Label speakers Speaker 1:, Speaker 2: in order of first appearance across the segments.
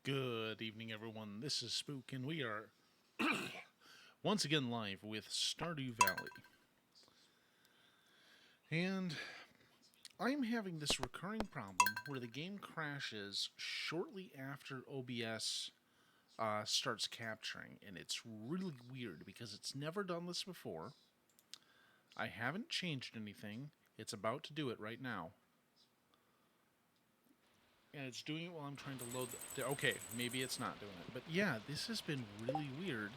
Speaker 1: Good evening, everyone. This is Spook, and we are once again live with Stardew Valley. And I'm having this recurring problem where the game crashes shortly after OBS starts capturing, and it's really weird because it's never done this before. I haven't changed anything. It's about to do it right now. And it's doing it while I'm trying to load the... Okay, maybe it's not doing it. But yeah, this has been really weird.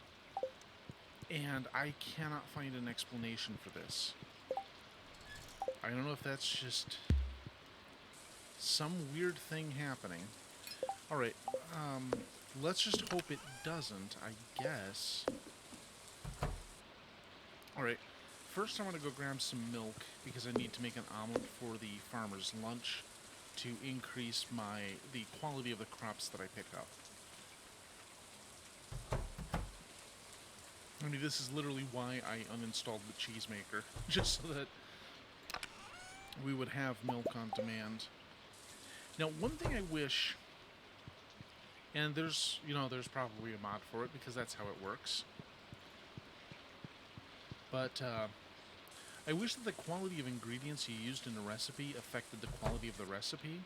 Speaker 1: And I cannot find an explanation for this. I don't know if that's just some weird thing happening. Alright, let's just hope it doesn't, I guess. Alright, first I want to go grab some milk because I need to make an omelet for the farmer's lunch to increase the quality of the crops that I pick up. I mean, this is literally why I uninstalled the cheese maker, just so that we would have milk on demand. Now, one thing I wish, and there's probably a mod for it because that's how it works, but I wish that the quality of ingredients you used in a recipe affected the quality of the recipe.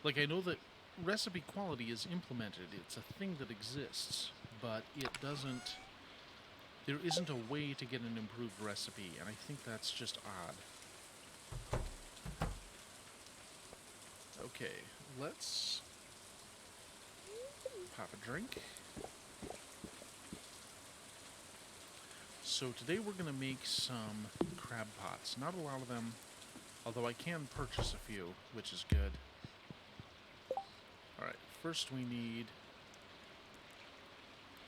Speaker 1: Like, I know that recipe quality is implemented, it's a thing that exists, but there isn't a way to get an improved recipe, and I think that's just odd. Okay, let's pop a drink. So today we're going to make some crab pots. Not a lot of them, although I can purchase a few, which is good. Alright, first we need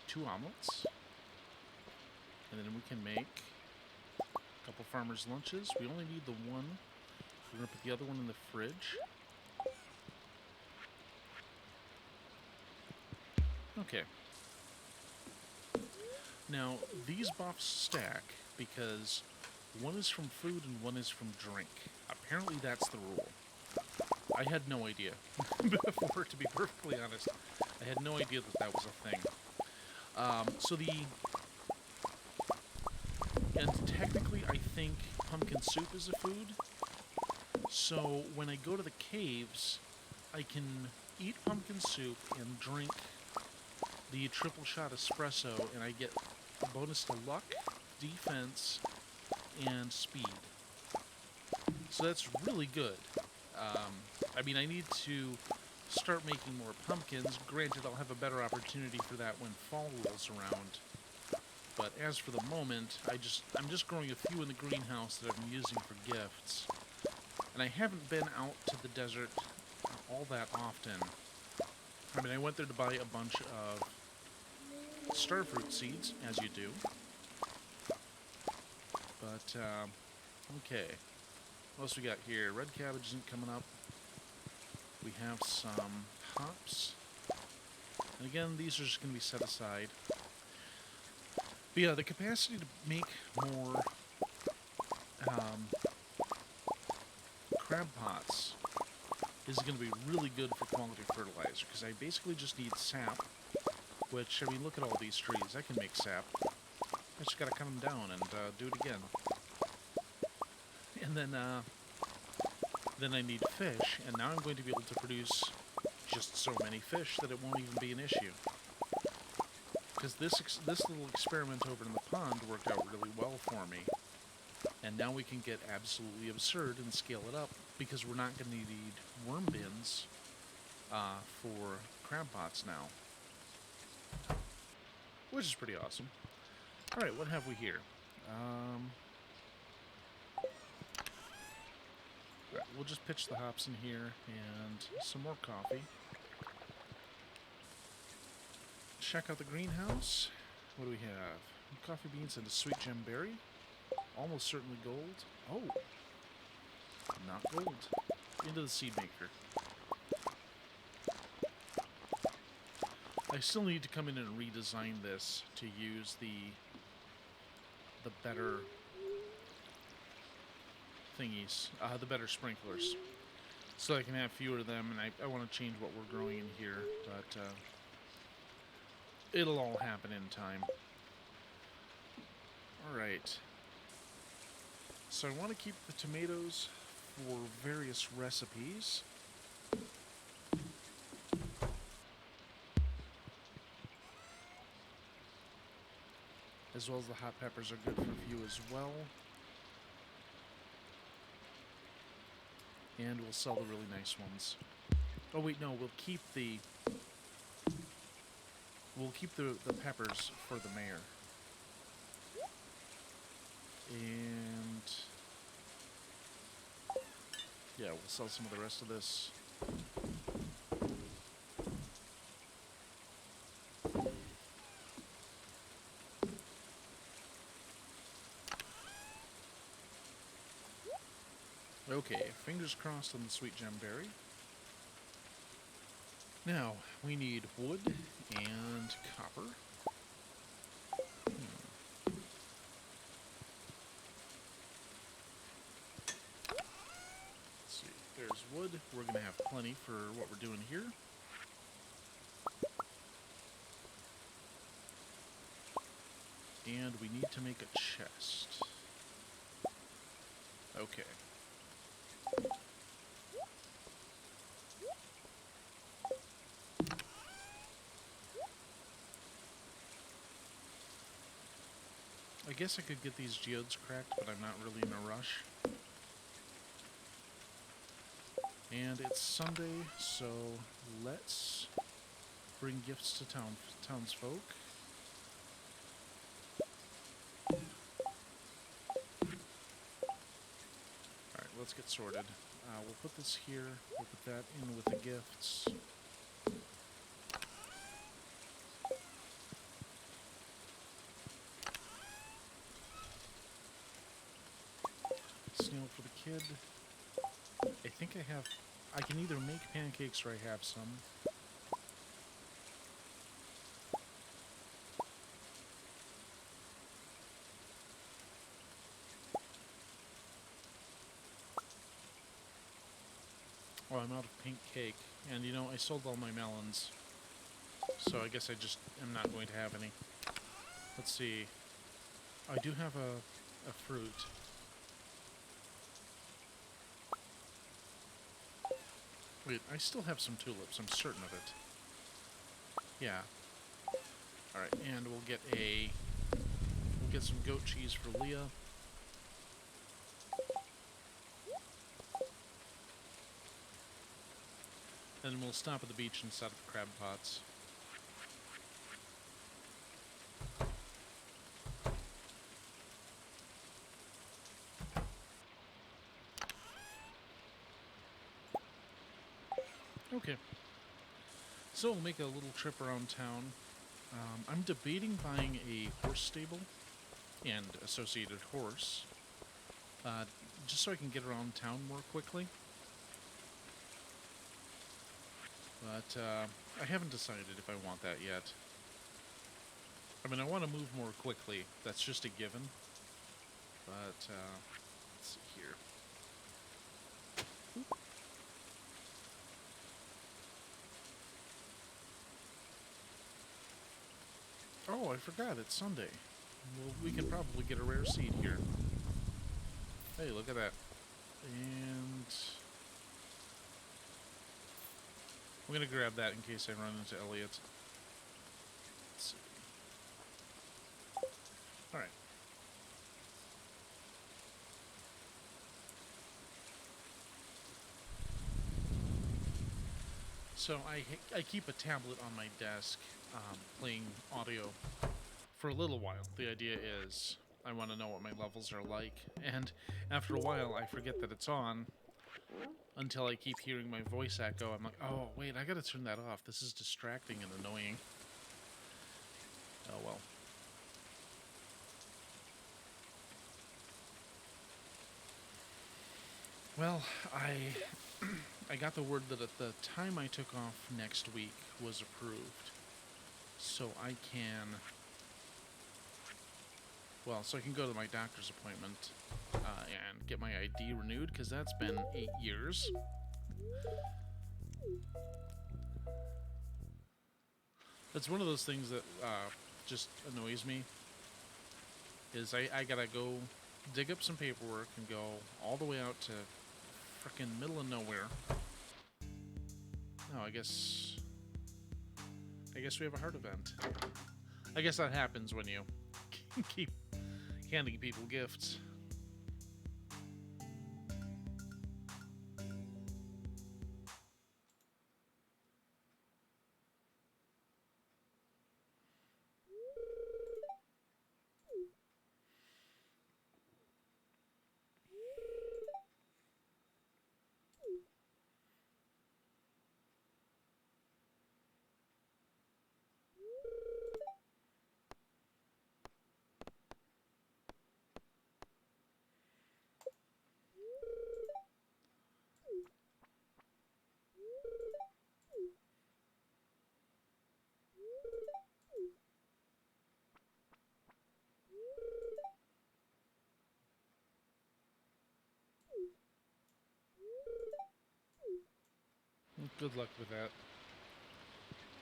Speaker 1: 2 omelets. And then we can make a couple farmers' lunches. We only need the one. We're going to put the other one in the fridge. Okay. Now, these buffs stack because one is from food and one is from drink. Apparently that's the rule. I had no idea. Before, to be perfectly honest, I had no idea that that was a thing. And technically I think pumpkin soup is a food. So when I go to the caves, I can eat pumpkin soup and drink the triple shot espresso, and I get a bonus to luck, defense, and speed. So that's really good. I mean, I need to start making more pumpkins. Granted, I'll have a better opportunity for that when fall rolls around. But as for the moment, I'm just growing a few in the greenhouse that I'm using for gifts. And I haven't been out to the desert all that often. I mean, I went there to buy a bunch of starfruit seeds, as you do. But, okay. What else we got here? Red cabbage isn't coming up. We have some hops. And again, these are just going to be set aside. But yeah, the capacity to make more crab pots is going to be really good for quality fertilizer, because I basically just need sap, which, I mean, look at all these trees. I can make sap. I just got to cut them down and do it again. And then I need fish, and now I'm going to be able to produce just so many fish that it won't even be an issue. Because this little experiment over in the pond worked out really well for me. And now we can get absolutely absurd and scale it up, because we're not going to need worm bins for crab pots now. Which is pretty awesome. Alright, what have we here? Right, we'll just pitch the hops in here, and some more coffee. Check out the greenhouse. What do we have? Coffee beans and a sweet gem berry. Almost certainly gold. Oh! Not gold. Into the seed maker. I still need to come in and redesign this to use the better thingies, the better sprinklers. so I can have fewer of them, and I want to change what we're growing in here, but it'll all happen in time. Alright. So I want to keep the tomatoes for various recipes. As well as the hot peppers are good for a few as well. And we'll sell the really nice ones. Oh wait, no, we'll keep the peppers for the mayor. And yeah, we'll sell some of the rest of this. Okay, fingers crossed on the sweet gemberry. Now, we need wood and copper. Let's see, there's wood. We're going to have plenty for what we're doing here. And we need to make a chest. Okay. I guess I could get these geodes cracked, but I'm not really in a rush. And it's Sunday, so let's bring gifts to townsfolk. Alright, let's get sorted. We'll put this here, we'll put that in with the gifts. Snail for the kid. I think I can either make pancakes or I have some. Oh, I'm out of pink cake. And you know, I sold all my melons. So I guess I just am not going to have any. Let's see. I do have a fruit. Wait, I still have some tulips, I'm certain of it. Yeah. Alright, and we'll get some goat cheese for Leah. Then we'll stop at the beach and set up crab pots. Okay. So we'll make a little trip around town. I'm debating buying a horse stable and associated horse, just so I can get around town more quickly. But I haven't decided if I want that yet. I mean, I want to move more quickly. That's just a given. But let's see here. Oop. Oh, I forgot. It's Sunday. Well, we can probably get a rare seed here. Hey, look at that. And I'm going to grab that in case I run into Elliot. Let's see. Alright. So I keep a tablet on my desk playing audio for a little while. The idea is I want to know what my levels are like, and after a while I forget that it's on until I keep hearing my voice echo. I'm like, oh wait, I gotta turn that off. This is distracting and annoying. Oh well. Well, I got the word that at the time I took off next week was approved. So I can... Well, so I can go to my doctor's appointment and get my ID renewed, because that's been 8 years. That's one of those things that just annoys me. Is I gotta go dig up some paperwork and go all the way out to frickin' middle of nowhere. Oh, I guess we have a heart event. I guess that happens when you keep handing people gifts. Good luck with that.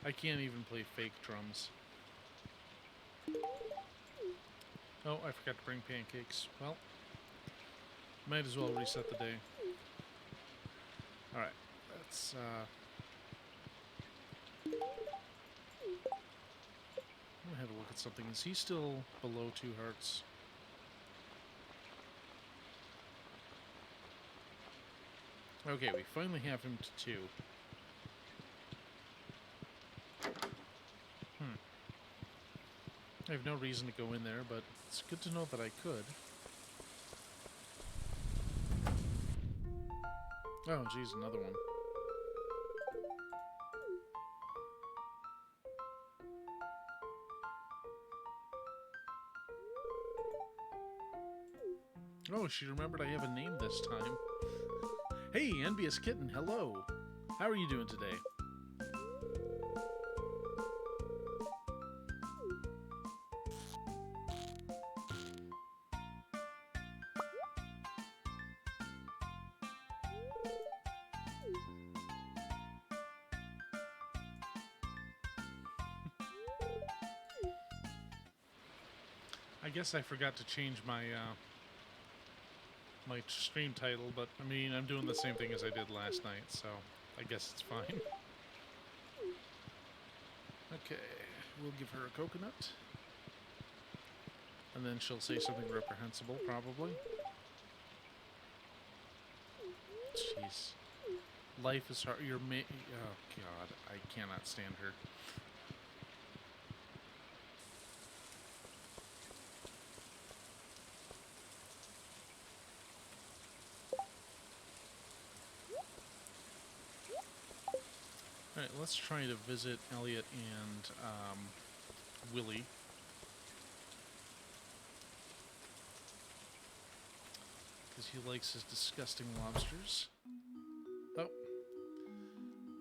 Speaker 1: I can't even play fake drums. Oh, I forgot to bring pancakes. Well, might as well reset the day. Alright, let's, I'm gonna have a look at something. Is he still below 2 hearts? Okay, we finally have him to 2. I have no reason to go in there, but it's good to know that I could. Oh, geez, another one. Oh, she remembered I have a name this time. Hey, envious kitten, hello. How are you doing today? I guess I forgot to change my my stream title, but I mean, I'm doing the same thing as I did last night, so I guess it's fine. Okay, we'll give her a coconut. And then she'll say something reprehensible, probably. Jeez. Life is hard. Oh, God. I cannot stand her. Alright, let's try to visit Elliot and Willie. Because he likes his disgusting lobsters. Oh.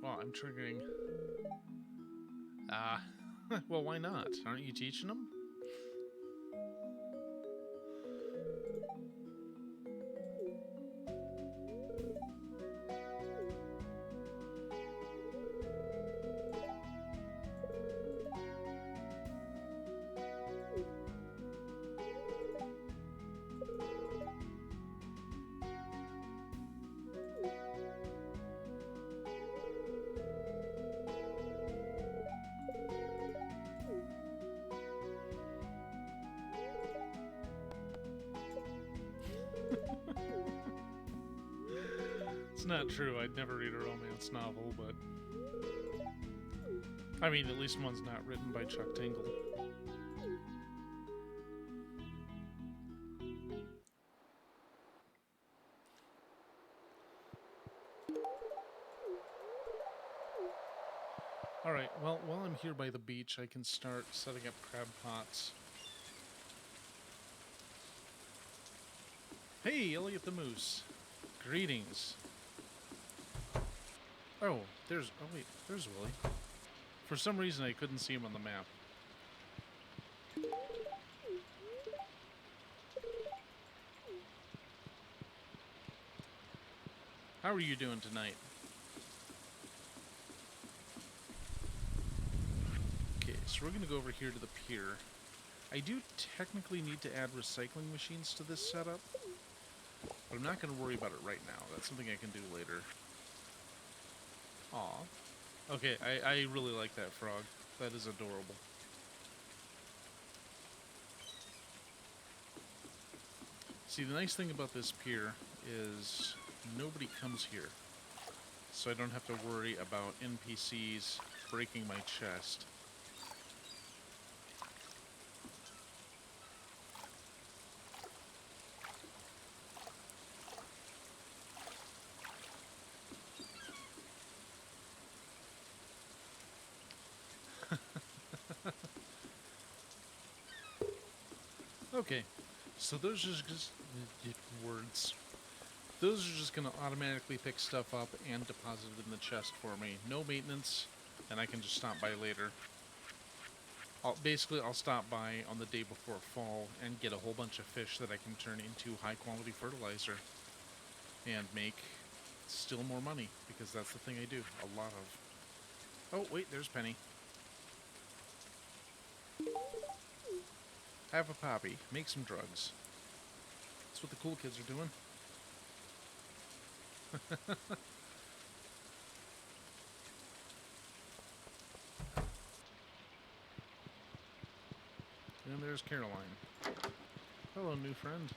Speaker 1: Well, I'm triggering. Well, why not? Aren't you teaching them? It's not true. I'd never read a romance novel, but... I mean, at least one's not written by Chuck Tingle. Alright, well, while I'm here by the beach, I can start setting up crab pots. Hey, Elliot the Moose. Greetings. Oh, wait, there's Willie. For some reason, I couldn't see him on the map. How are you doing tonight? So we're going to go over here to the pier. I do technically need to add recycling machines to this setup, but I'm not going to worry about it right now. That's something I can do later. Aw. Okay, I really like that frog. That is adorable. See, the nice thing about this pier is nobody comes here. So I don't have to worry about NPCs breaking my chest. Okay, so those are just words. Those are just going to automatically pick stuff up and deposit it in the chest for me. No maintenance, and I can just stop by later. Basically, I'll stop by on the day before fall and get a whole bunch of fish that I can turn into high-quality fertilizer and make still more money, because that's the thing I do a lot of. Oh, wait, there's Penny. Have a poppy. Make some drugs. That's what the cool kids are doing. And there's Caroline. Hello, new friend.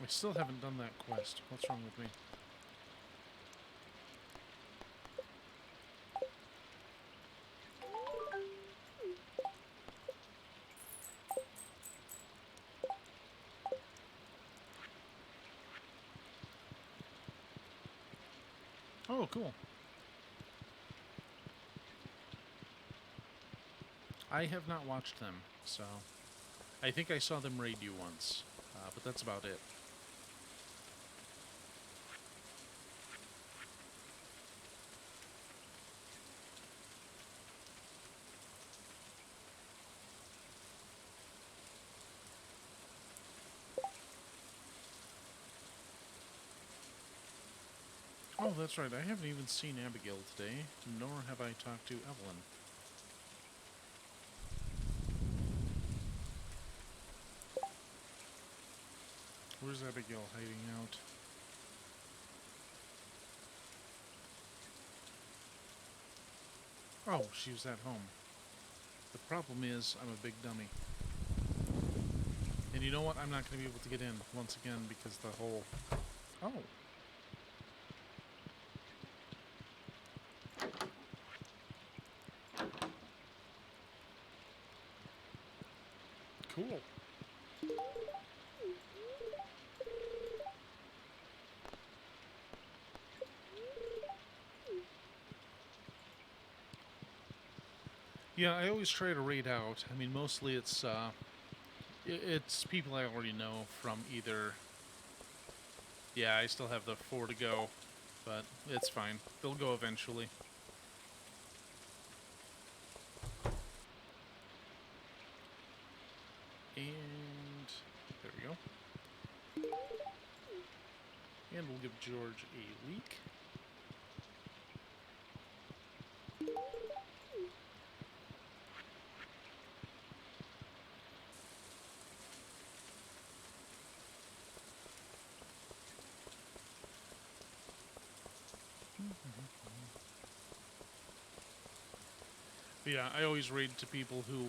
Speaker 1: I still haven't done that quest. What's wrong with me? Oh, cool. I have not watched them, so... I think I saw them raid you once, but that's about it. Oh, that's right. I haven't even seen Abigail today, nor have I talked to Evelyn. Where's Abigail hiding out? Oh, she was at home. The problem is, I'm a big dummy. And you know what? I'm not going to be able to get in once again because the whole... Oh. Cool. Yeah, I always try to raid out. I mean, mostly it's people I already know from either... Yeah, I still have the 4 to go, but it's fine. They'll go eventually. And there we go. And we'll give George a leek. But yeah, I always raid to people who,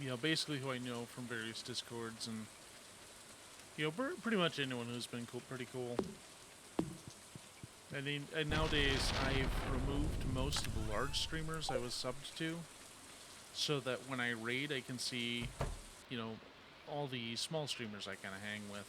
Speaker 1: you know, basically who I know from various Discords and, you know, pretty much anyone who's been pretty cool. I mean, and nowadays I've removed most of the large streamers I was subbed to, so that when I raid I can see, you know, all the small streamers I kind of hang with.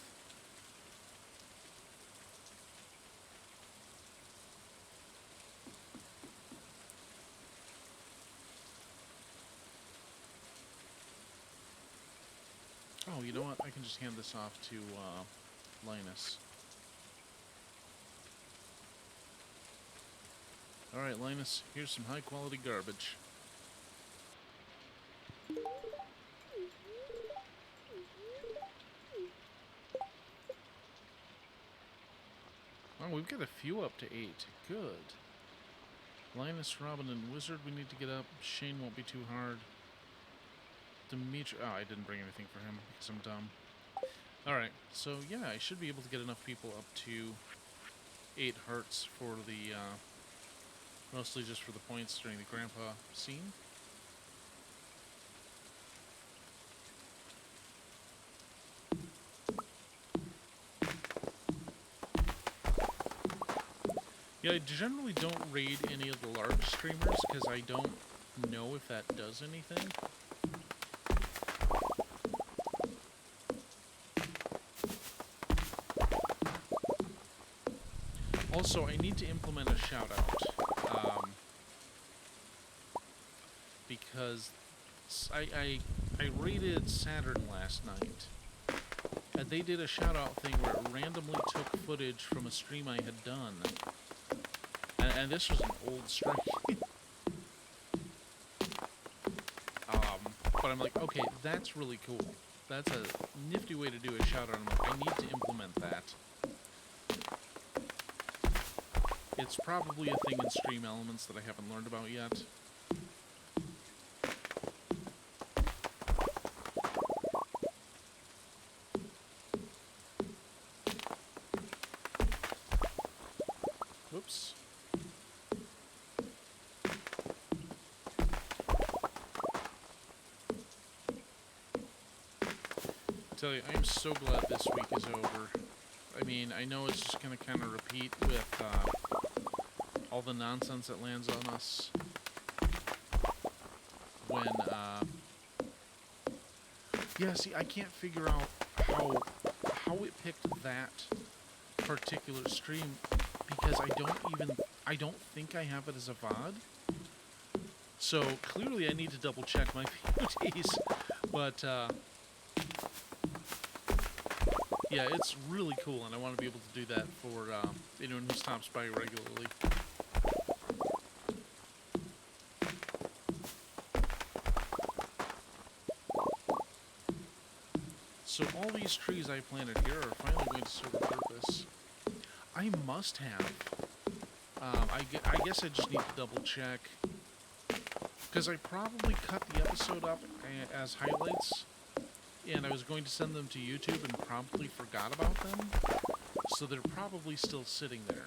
Speaker 1: Oh, you know what? I can just hand this off to Linus. Alright, Linus, here's some high-quality garbage. Oh, we've got a few up to 8. Good. Linus, Robin, and Wizard we need to get up. Shane won't be too hard. Dimitri... Oh, I didn't bring anything for him because I'm dumb. Alright, so yeah, I should be able to get enough people up to 8 hearts for the, mostly just for the points during the grandpa scene. Yeah, I generally don't raid any of the large streamers because I don't know if that does anything. Also, I need to implement a shout-out. Because I raided Saturn last night. And they did a shout-out thing where it randomly took footage from a stream I had done. And this was an old stream. But I'm like, okay, that's really cool. That's a nifty way to do a shout-out. I'm like, I need to implement that. It's probably a thing in Stream Elements that I haven't learned about yet. Whoops. I tell you, I am so glad this week is over. I mean, I know it's just going to kind of repeat with all the nonsense that lands on us when, yeah, see, I can't figure out how it picked that particular stream because I don't think I have it as a VOD. So, clearly I need to double check my days, but, yeah, it's really cool, and I want to be able to do that for anyone who stops by regularly. So all these trees I planted here are finally going to serve a purpose. I must have. I guess I just need to double check. Because I probably cut the episode up as highlights, and I was going to send them to YouTube and promptly forgot about them. So they're probably still sitting there.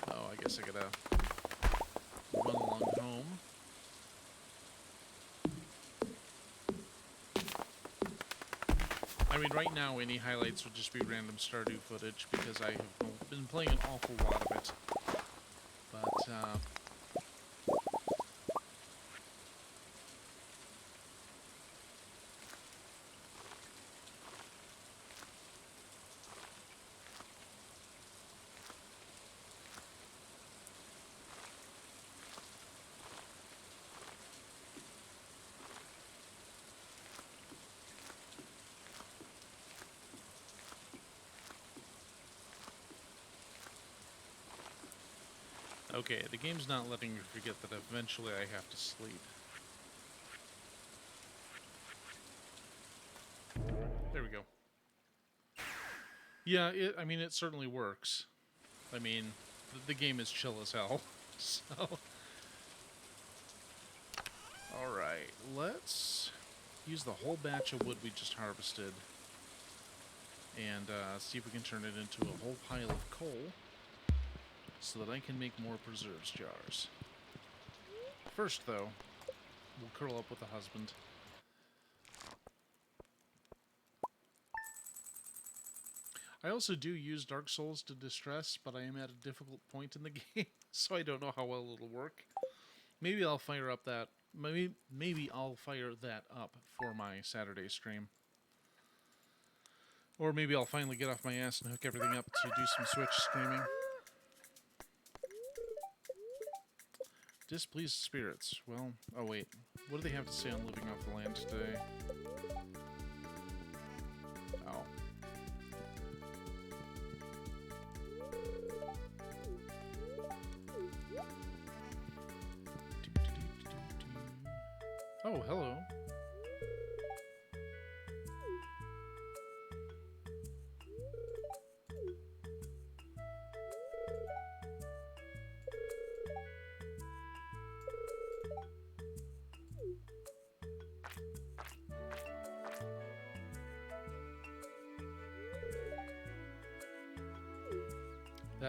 Speaker 1: Oh, I guess I gotta run along home. I mean, right now, any highlights would just be random Stardew footage, because I have been playing an awful lot of it. But, okay, the game's not letting me forget that eventually I have to sleep. There we go. Yeah, I mean, it certainly works. I mean, the game is chill as hell, so... Alright, let's use the whole batch of wood we just harvested and see if we can turn it into a whole pile of coal so that I can make more preserves jars. First, though, we'll curl up with the husband. I also do use Dark Souls to distress, but I am at a difficult point in the game, so I don't know how well it'll work. Maybe I'll fire up that... Maybe I'll fire that up for my Saturday stream. Or maybe I'll finally get off my ass and hook everything up to do some Switch streaming. Displeased spirits. Well, oh wait. What do they have to say on living off the land today? Oh. Oh, hello.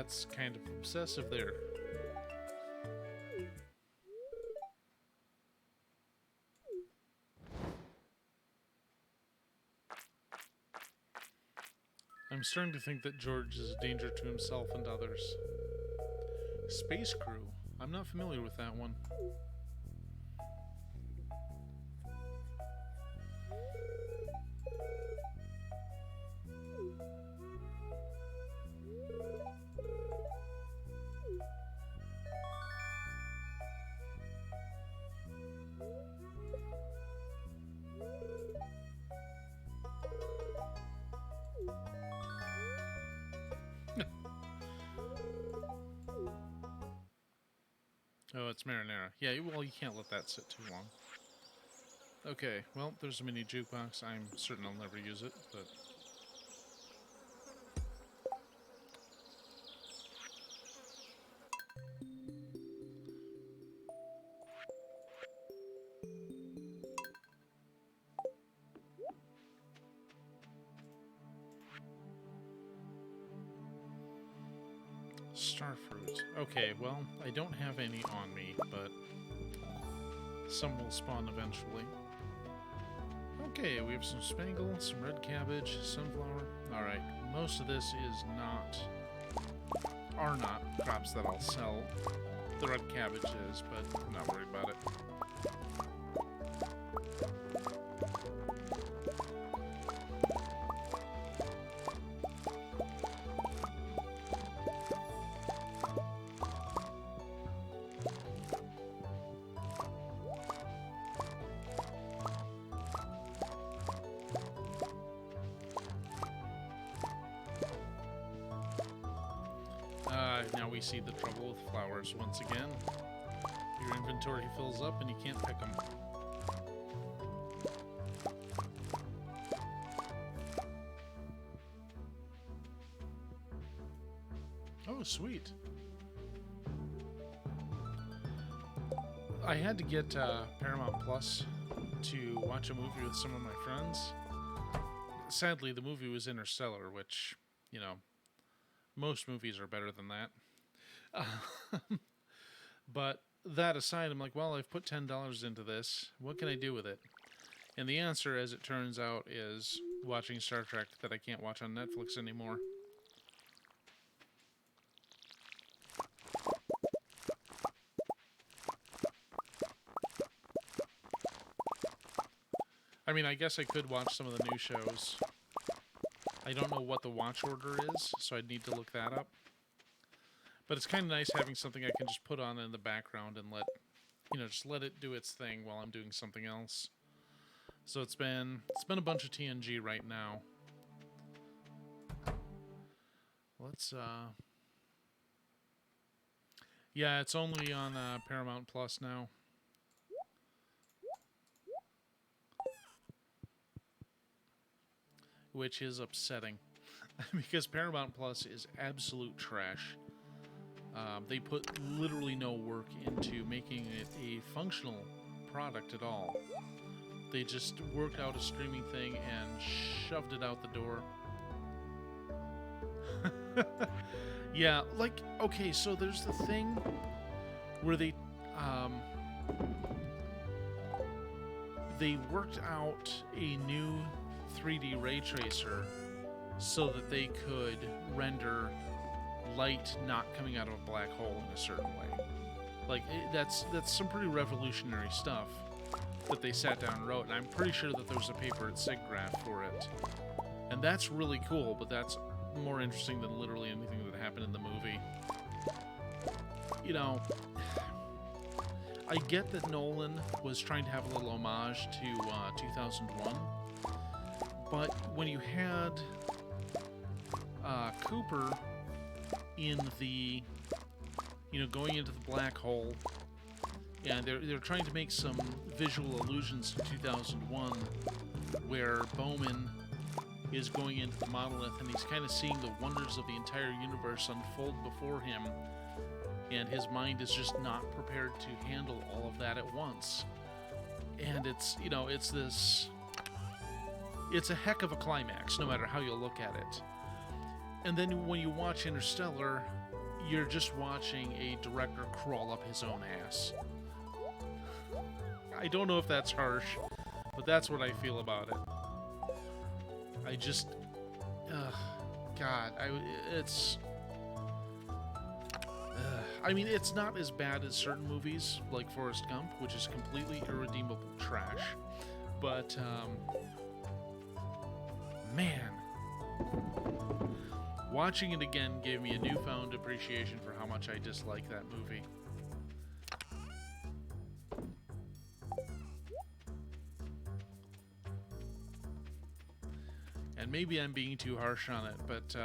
Speaker 1: that's kind of obsessive there. I'm starting to think that George is a danger to himself and others. Space Crew. I'm not familiar with that one. Oh, it's marinara. Yeah, well, you can't let that sit too long. Okay, well, there's a mini jukebox. I'm certain I'll never use it, but... Starfruit. Okay, well, I don't have any on me, but some will spawn eventually. Okay, we have some spangle, some red cabbage, sunflower. Alright, most of this are not crops that I'll sell. The red cabbage is, but I'm not worried about it. Now we see the trouble with flowers once again. Your inventory fills up and you can't pick them. Oh, sweet. I had to get Paramount Plus to watch a movie with some of my friends. Sadly, the movie was Interstellar, which, you know, most movies are better than that. But that aside, I'm like, well, I've put $10 into this. What can I do with it? And the answer, as it turns out, is watching Star Trek that I can't watch on Netflix anymore. I mean, I guess I could watch some of the new shows. I don't know what the watch order is, so I'd need to look that up. But it's kind of nice having something I can just put on in the background and let, just let it do its thing while I'm doing something else. So it's been a bunch of TNG right now. Let's, yeah, it's only on Paramount Plus now. Which is upsetting. Because Paramount Plus is absolute trash. They put literally no work into making it a functional product at all. They just worked out a streaming thing and shoved it out the door. Yeah, like, okay, so there's the thing where they worked out a new 3D ray tracer so that they could render light not coming out of a black hole in a certain way. Like, that's some pretty revolutionary stuff that they sat down and wrote, and I'm pretty sure that there was a paper at SIGGRAPH for it. And that's really cool, but that's more interesting than literally anything that happened in the movie. You know, I get that Nolan was trying to have a little homage to 2001, but when you had Cooper in the, going into the black hole, and they're trying to make some visual allusions to 2001, where Bowman is going into the monolith and he's kind of seeing the wonders of the entire universe unfold before him, and his mind is just not prepared to handle all of that at once. And it's a heck of a climax, no matter how you look at it. And then when you watch Interstellar, you're just watching a director crawl up his own ass. I don't know if that's harsh, but that's what I feel about it. I just, God, it's. I mean, it's not as bad as certain movies like Forrest Gump, which is completely irredeemable trash. But man, watching it again gave me a newfound appreciation for how much I dislike that movie. And maybe I'm being too harsh on it, but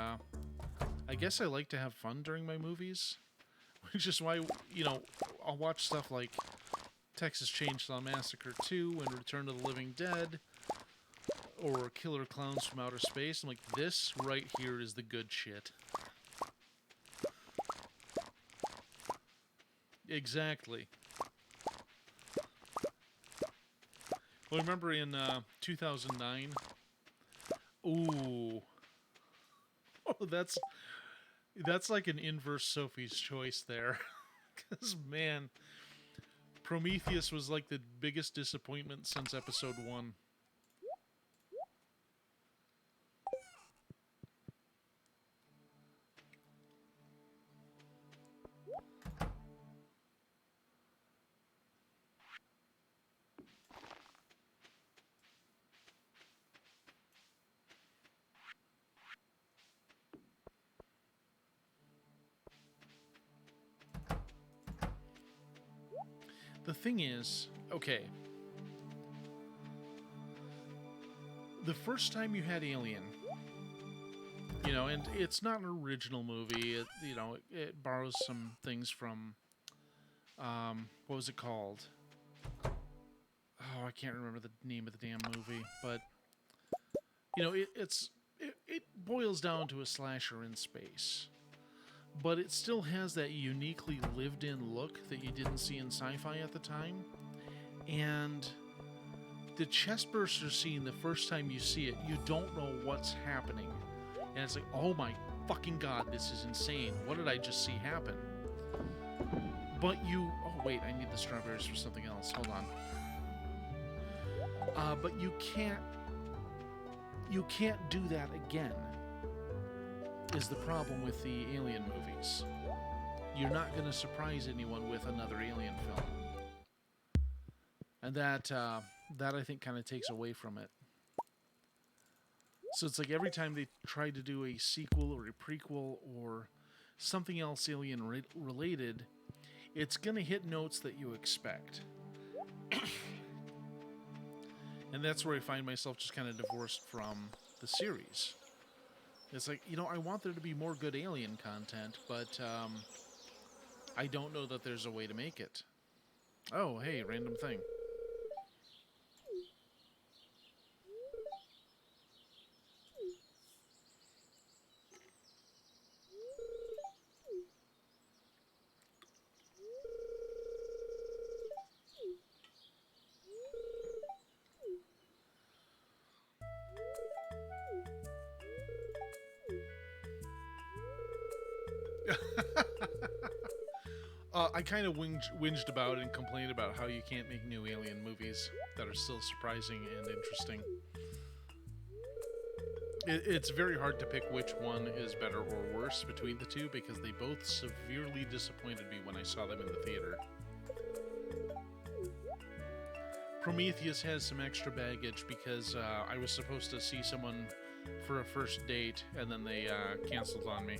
Speaker 1: I guess I like to have fun during my movies, which is why, I'll watch stuff like Texas Chainsaw Massacre 2 and Return of the Living Dead, or Killer Clowns from Outer Space. I'm like, this right here is the good shit. Exactly. Well, remember in 2009? Ooh. Oh, that's like an inverse Sophie's Choice there. Because, man, Prometheus was like the biggest disappointment since episode 1. The thing is, okay, the first time you had Alien, and it's not an original movie. It borrows some things from, what was it called? Oh, I can't remember the name of the damn movie, but it boils down to a slasher in space, but it still has that uniquely lived-in look that you didn't see in sci-fi at the time, and the chestburster scene, the first time you see it, you don't know what's happening. And it's like, oh my fucking god, this is insane. What did I just see happen? But oh wait, I need the strawberries for something else. Hold on. But you can't do that again, is the problem with the Alien movies. You're not going to surprise anyone with another Alien film. And that I think kind of takes away from it. So it's like every time they try to do a sequel or a prequel or something else Alien related, it's going to hit notes that you expect. And that's where I find myself just kind of divorced from the series. It's like, I want there to be more good Alien content, but I don't know that there's a way to make it. Oh, hey, random thing. I kind of whinged about and complained about how you can't make new Alien movies that are still surprising and interesting. It's very hard to pick which one is better or worse between the two because they both severely disappointed me when I saw them in the theater. Prometheus has some extra baggage because I was supposed to see someone for a first date and then they canceled on me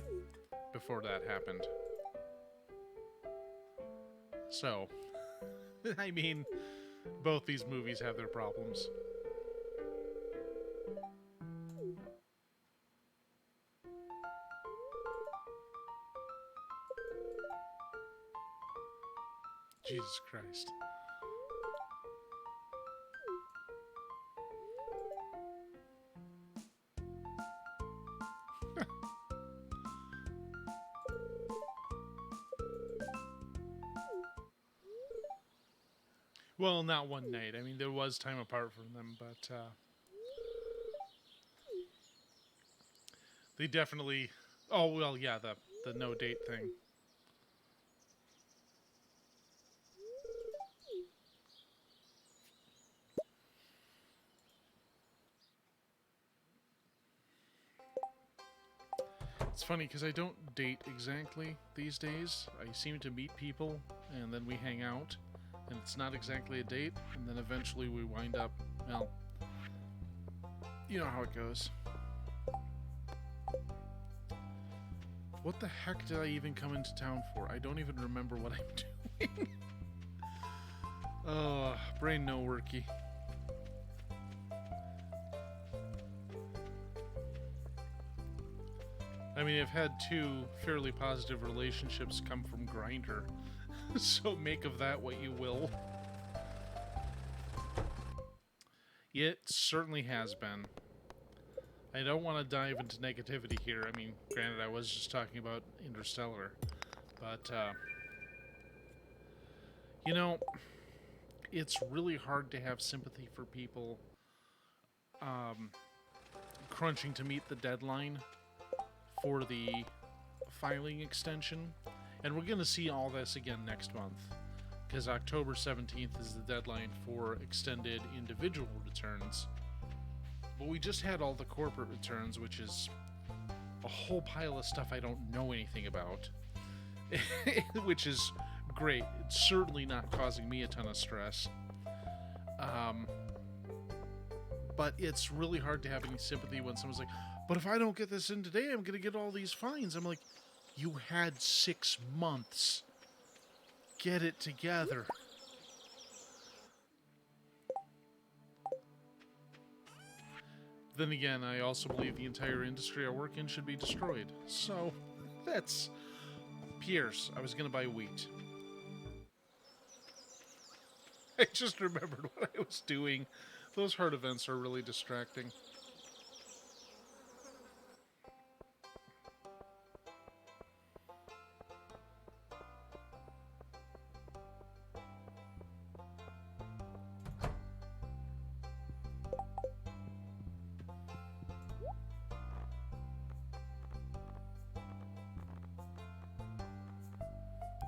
Speaker 1: before that happened. So, I mean, both these movies have their problems. Jesus Christ. Well, not one night. I mean, there was time apart from them, but they definitely... Oh, well, yeah, the no date thing. It's funny because I don't date exactly these days. I seem to meet people and then we hang out, and it's not exactly a date, and then eventually we wind up, well, you know how it goes. What the heck did I even come into town for? I don't even remember what I'm doing. Oh, brain no worky. I mean, I've had 2 fairly positive relationships come from Grindr, so make of that what you will. It certainly has been. I don't want to dive into negativity here. I mean, granted, I was just talking about Interstellar, but, you know, it's really hard to have sympathy for people crunching to meet the deadline for the filing extension. And we're going to see all this again next month, because October 17th is the deadline for extended individual returns. But we just had all the corporate returns, which is a whole pile of stuff I don't know anything about, which is great. It's certainly not causing me a ton of stress. But it's really hard to have any sympathy when someone's like, but if I don't get this in today, I'm going to get all these fines. I'm like, you had 6 months. Get it together. Then again, I also believe the entire industry I work in should be destroyed. So, that's... Pierce, I was going to buy wheat. I just remembered what I was doing. Those hard events are really distracting.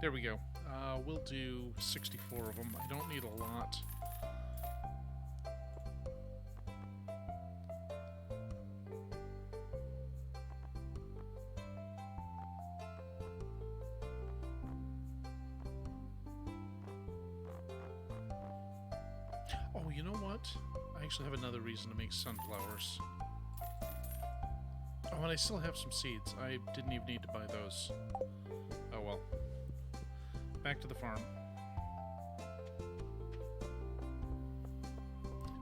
Speaker 1: There we go. We'll do 64 of them. I don't need a lot. Oh, you know what? I actually have another reason to make sunflowers. Oh, and I still have some seeds. I didn't even need to buy those. Oh well. Back to the farm.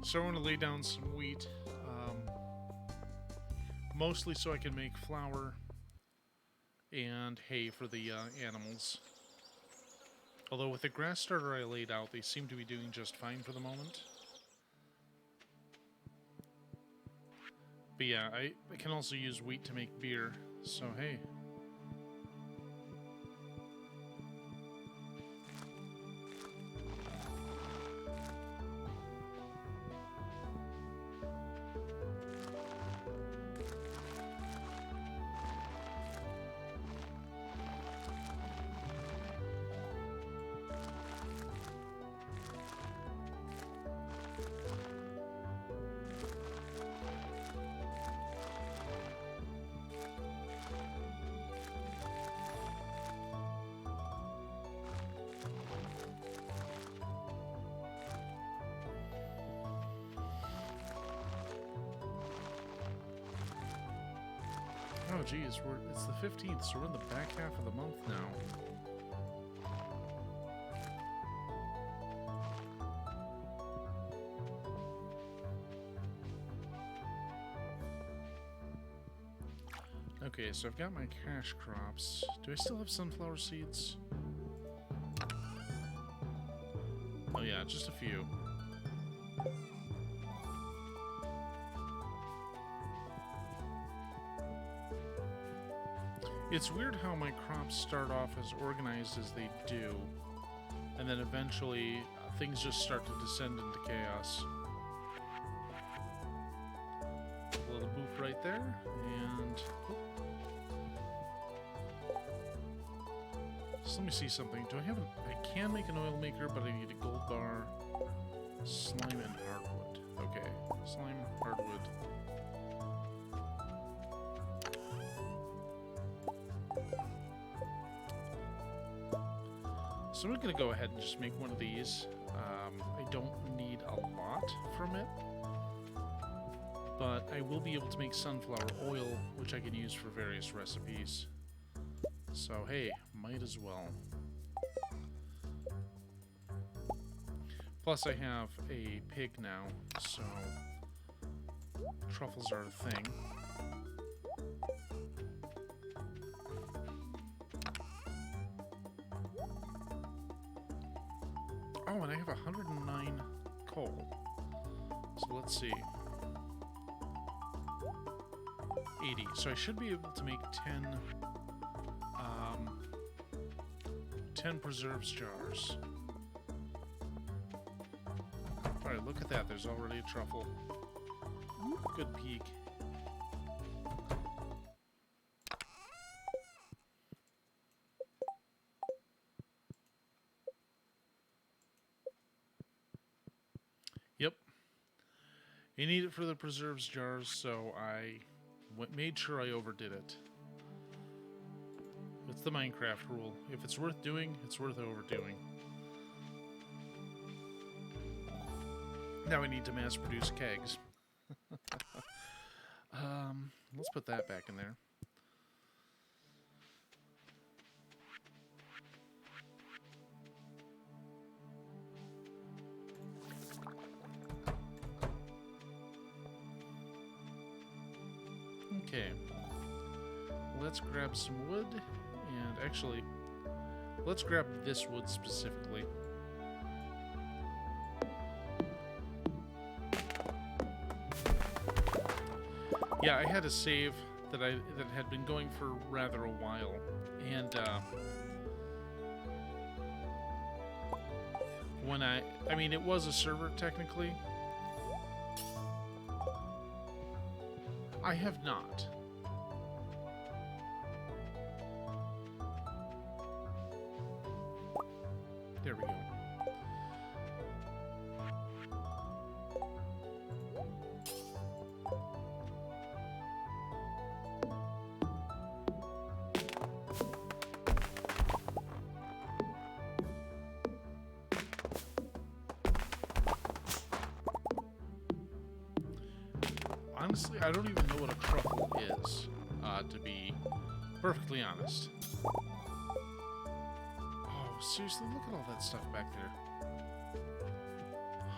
Speaker 1: So I want to lay down some wheat. Mostly so I can make flour and hay for the animals. Although with the grass starter I laid out, they seem to be doing just fine for the moment. But yeah, I can also use wheat to make beer, so hey. Oh geez, it's the 15th, so we're in the back half of the month now. Okay, so I've got my cash crops. Do I still have sunflower seeds? Oh yeah, just a few. It's weird how my crops start off as organized as they do, and then eventually things just start to descend into chaos. A little boop right there, and... So let me see something. Do I have I can make an oil maker, but I need a gold bar, slime, and hardwood. Okay, slime, hardwood. So I'm going to go ahead and just make one of these. I don't need a lot from it, but I will be able to make sunflower oil, which I can use for various recipes. So hey, might as well. Plus I have a pig now, so truffles are a thing. Oh, and I have 109 coal. So let's see. 80. So I should be able to make 10 preserves jars. Alright, look at that. There's already a truffle. Good peek. Yep. You need it for the preserves jars, so I made sure I overdid it. It's the Minecraft rule. If it's worth doing, it's worth overdoing. Now I need to mass produce kegs. Let's put that back in there. Okay. Let's grab some wood, and actually, let's grab this wood specifically. Yeah, I had a save that had been going for rather a while, and when I mean, it was a server technically. I have not. There we go. Honestly, I don't even know what a truffle is, to be perfectly honest. Oh, seriously, look at all that stuff back there.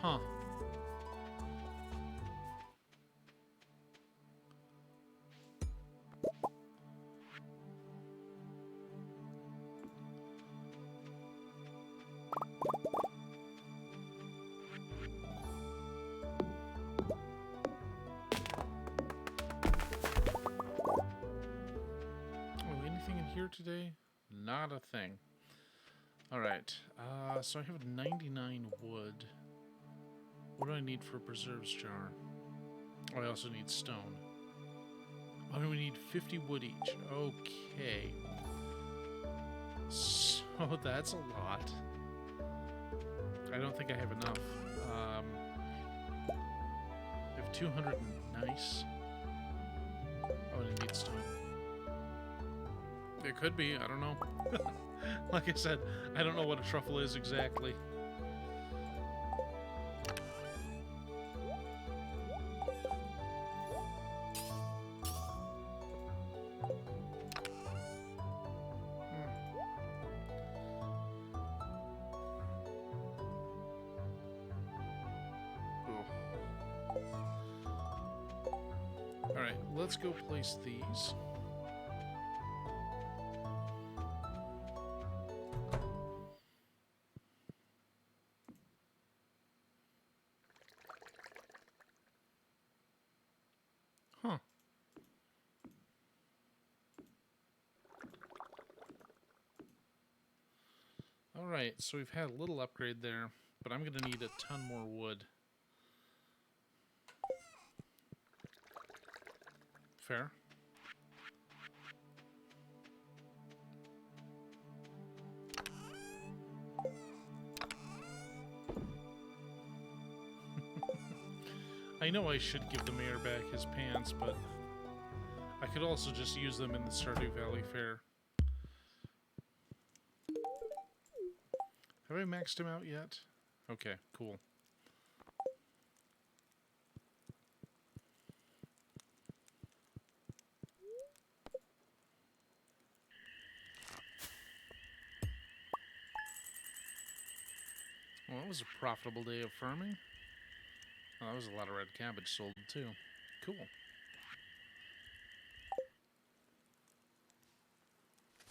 Speaker 1: Huh. Today? Not a thing. Alright, so I have 99 wood. What do I need for a preserves jar? Oh, I also need stone. Oh, we need 50 wood each. Okay. So that's a lot. I don't think I have enough. I have 200 nice. Oh, and I need stone. It could be, I don't know. Like I said, I don't know what a truffle is exactly. Alright, let's go place these. Huh. Alright, so we've had a little upgrade there, but I'm going to need a ton more wood. Fair. I know I should give the mayor back his pants, but I could also just use them in the Stardew Valley Fair. Have I maxed him out yet? Okay, cool. Well, that was a profitable day of farming. Oh, that was a lot of red cabbage sold, too. Cool.